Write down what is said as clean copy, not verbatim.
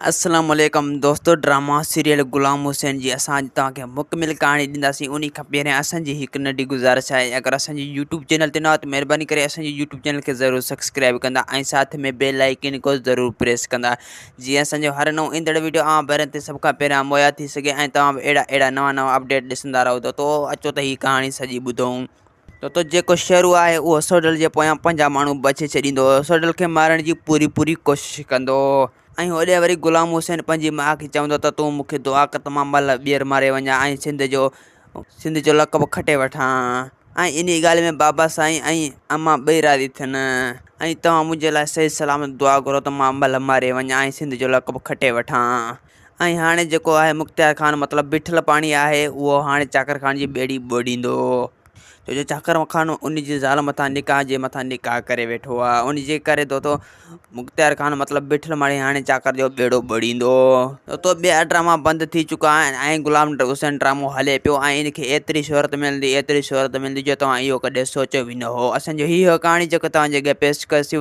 अस्सलाम वालेकुम दोस्तों, ड्रामा सीरियल गुलाम हुसैन जी असां तव्हांखे मुकमिल कहानी ॾींदासीं। उन खां पहिरियों असांजी हिकु नंढी गुज़ारिश आहे, अगर असांजी यूट्यूब चैनल ते न त महिरबानी करे असांजे यूट्यूब चैनल के ज़रूर सब्सक्राइब कंदा ऐं साथ में बेल आइकन को ज़रूर प्रेस कंदा, जीअं असांजो हर नओं ईंदड़ वीडियो पहिरियों ते सभ खां पहिरियां मुहैया थी सघे ऐं तव्हां बि अहिड़ा नवां अपडेट ॾिसंदा रहो। तो अचो त हीअ कहानी सॼी ॿुधूं। तो जेको शेरू आहे उहो सोडल जे पोयां 5 माण्हू बचे छॾींदो, सोडल खे मारण जी पूरी कोशिश कंदो। ऐं होॾे वरी गुलाम हुसैन पंहिंजी माउ खे चवंदो त तूं मूंखे दुआ कर त मां महिल ॿीहर मारे वञा ऐं सिंध जो लक़ब खटे वठां। ऐं इन ॻाल्हि में बाबा साईं ऐं अम्मा ॿई राज़ी थियनि ऐं तव्हां मुंहिंजे लाइ सही सलामत दुआ करो त मां महिल मारे वञा ऐं सिंध जो लक़ब खटे वठां। ऐं हाणे जेको आहे मुख़्तियार खान मतिलबु बिठल पाणी आहे, उहो हाणे चाकर खान जी ॿेड़ी ॿोड़ींदो। छो जो चाकर खान उन जी ज़ाल मथां निकाह जे मथां निकाह करे वेठो आहे, उन जे करे तो मुख़्तियार खान मतिलबु बिठल माणी हाणे चाकर जो ॿेड़ो ॿोड़ींदो। तो ॿिया ड्रामा बंदि थी चुका आहिनि ऐं गुलाम हुसैन ड्रामो हले पियो ऐं इनखे एतिरी शोहरत मिलंदी जो तव्हां इहो कॾहिं सोचियो बि न हो। असांजो हीअ कहाणी जेको तव्हांजे अॻियां पेश कयोसीं।